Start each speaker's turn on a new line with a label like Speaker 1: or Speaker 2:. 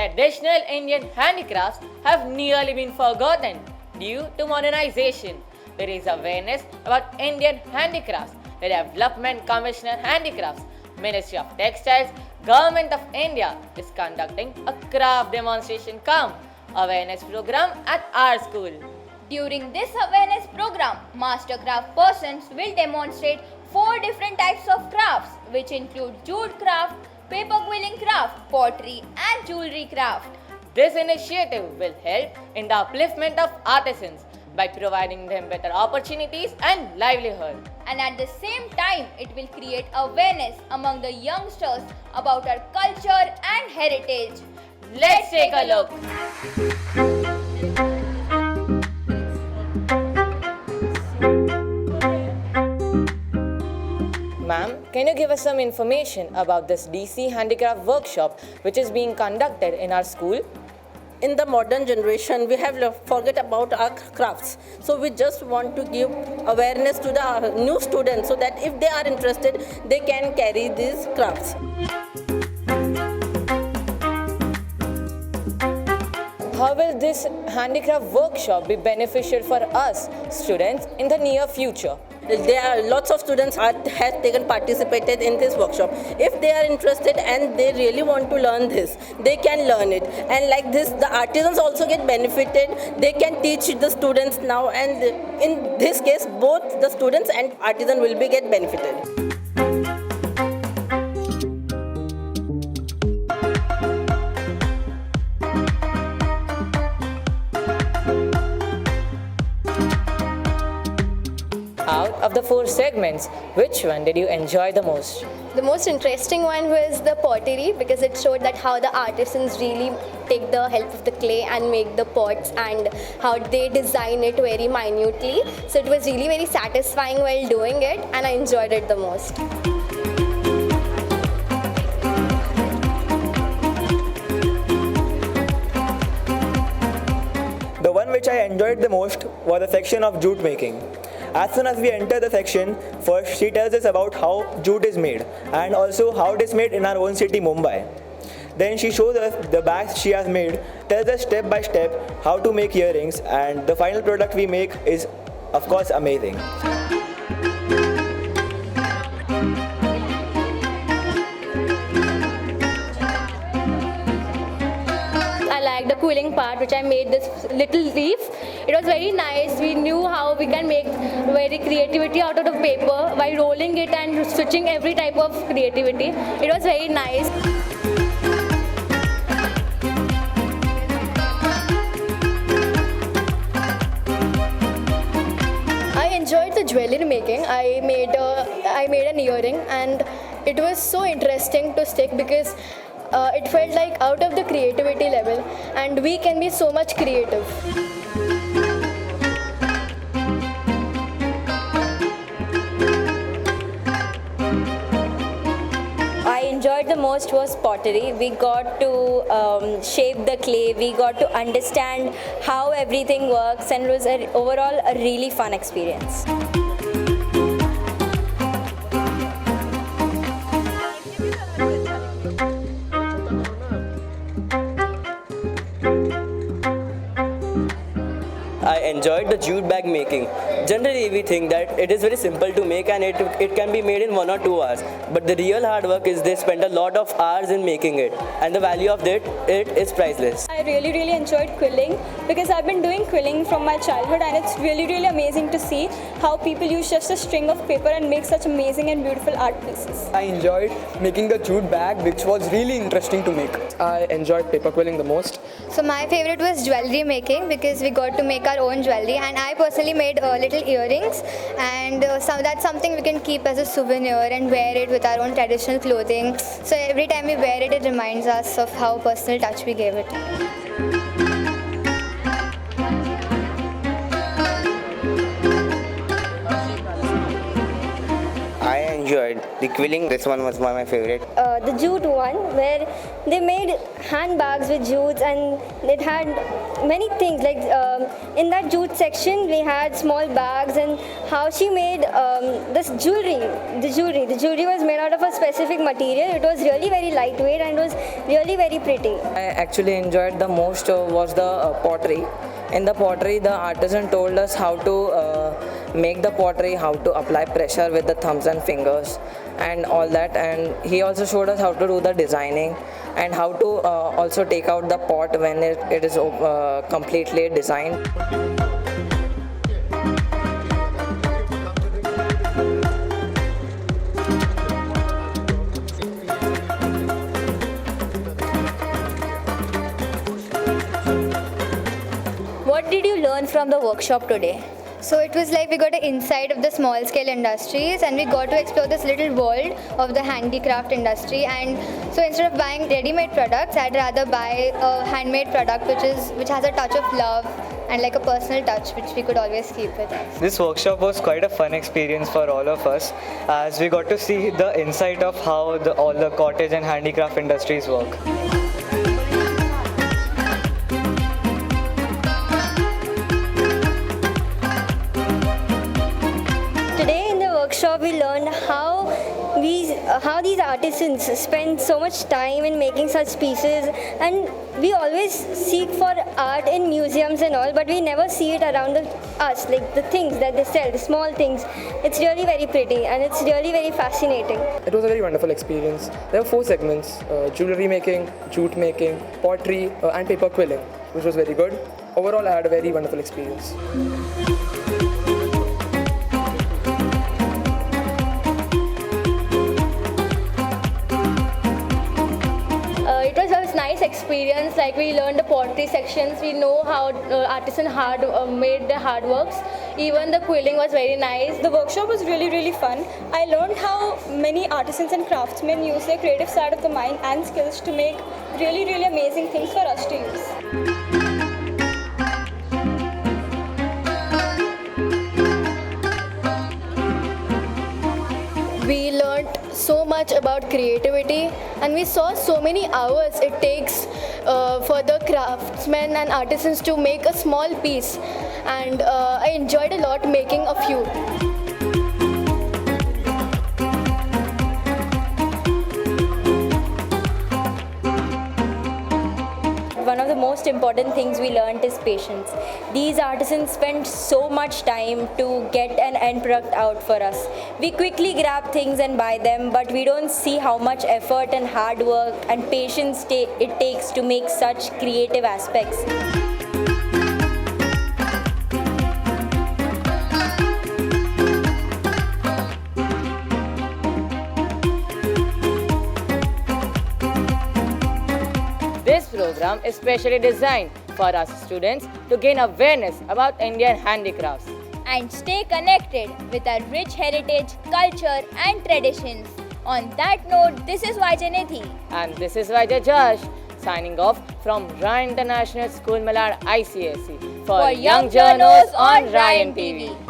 Speaker 1: traditional Indian handicrafts have nearly been forgotten due to modernization. There is awareness about Indian handicrafts. The Development Commissioner Handicrafts, Ministry of Textiles, Government of India is conducting a craft demonstration cum awareness program at our school.
Speaker 2: During this awareness program, Mastercraft persons will demonstrate 4 different types of crafts, which include jute craft, paper quilling craft, pottery and jewelry craft.
Speaker 1: This initiative will help in the upliftment of artisans by providing them better opportunities and livelihood.
Speaker 2: And at the same time, it will create awareness among the youngsters about our culture and heritage.
Speaker 1: Let's take a look. Ma'am, can you give us some information about this DC Handicraft workshop which is being conducted in our school?
Speaker 3: In the modern generation, we have forget about our crafts. So we just want to give awareness to the new students so that if they are interested, they can carry these crafts.
Speaker 1: How will this handicraft workshop be beneficial for us students in the near future?
Speaker 3: There are lots of students have participated in this workshop. If they are interested and they really want to learn this, they can learn it. And like this, the artisans also get benefited. They can teach the students now, and in this case, both the students and artisan will be get benefited.
Speaker 1: Out of the 4 segments, which one did you enjoy the most?
Speaker 4: The most interesting one was the pottery because it showed that how the artisans really take the help of the clay and make the pots and how they design it very minutely. So it was really very satisfying while doing it and I enjoyed it the most.
Speaker 5: The one which I enjoyed the most was the section of jute making. As soon as we enter the section, first she tells us about how jute is made and also how it is made in our own city, Mumbai. Then she shows us the bags she has made, tells us step by step how to make earrings, and the final product we make is of course amazing.
Speaker 4: I like the quilling part which I made this little leaf. It was very nice. We knew how we can make very creativity out of the paper by rolling it and switching every type of creativity. It was very nice. I enjoyed the jewelry making. I made an earring and it was so interesting to stick because it felt like out of the creativity level and we can be so much creative.
Speaker 6: I enjoyed the most was pottery. We got to shape the clay, we got to understand how everything works, and it was overall a really fun experience.
Speaker 7: I enjoyed the jute bag making. Generally, we think that it is very simple to make and it can be made in 1 or 2 hours. But the real hard work is they spend a lot of hours in making it, and the value of it is priceless.
Speaker 8: I really enjoyed quilling because I've been doing quilling from my childhood, and it's really amazing to see how people use just a string of paper and make such amazing and beautiful art pieces.
Speaker 9: I enjoyed making the jute bag, which was really interesting to make. I enjoyed paper quilling the most.
Speaker 10: So my favorite was jewelry making because we got to make our own jewelry, and I personally made little earrings, and that's something we can keep as a souvenir and wear it with our own traditional clothing. So every time we wear it, it reminds us of how personal touch we gave it.
Speaker 11: I enjoyed The quilling, this one was one of my favorite.
Speaker 4: The jute one, where they made handbags with jutes, and it had many things. Like in that jute section, we had small bags, and how she made this jewelry. The jewelry was made out of a specific material. It was really very lightweight and was really very pretty.
Speaker 12: I actually enjoyed the most was the pottery. In the pottery, the artisan told us how to make the pottery, how to apply pressure with the thumbs and fingers and all that, and he also showed us how to do the designing and how to also take out the pot when it is completely designed.
Speaker 6: What did you learn from the workshop today?
Speaker 10: So it was like we got an insight of the small scale industries, and we got to explore this little world of the handicraft industry. And so instead of buying ready-made products, I'd rather buy a handmade product which has a touch of love and like a personal touch which we could always keep with us.
Speaker 13: This workshop was quite a fun experience for all of us, as we got to see the insight of how all the cottage and handicraft industries work.
Speaker 4: Workshop, we learned how these artisans spend so much time in making such pieces, and we always seek for art in museums and all, but we never see it around us, like the things that they sell, the small things. It's really very pretty and it's really very fascinating.
Speaker 9: It was a very wonderful experience. There were 4 segments: jewelry making, jute making, pottery, and paper quilling, which was very good. Overall, I had a very wonderful experience.
Speaker 2: Nice experience. Like, we learned the pottery sections, we know how artisan made the hard works. Even the quilling was very nice.
Speaker 8: The workshop was really fun. I learned how many artisans and craftsmen use their creative side of the mind and skills to make really amazing things for us to use.
Speaker 2: We learned so much about creativity, and we saw so many hours it takes for the craftsmen and artisans to make a small piece, and I enjoyed a lot making a few.
Speaker 6: One of the most important things we learned is patience. These artisans spend so much time to get an end product out for us. We quickly grab things and buy them, but we don't see how much effort and hard work and patience it takes to make such creative aspects.
Speaker 1: This program is specially designed for us students to gain awareness about Indian handicrafts
Speaker 2: and stay connected with our rich heritage, culture and traditions. On that note, this is Vijay Nidhi.
Speaker 1: And this is Vijay Josh, signing off from Ryan International School Malad ICSE for Young Journos on Ryan TV.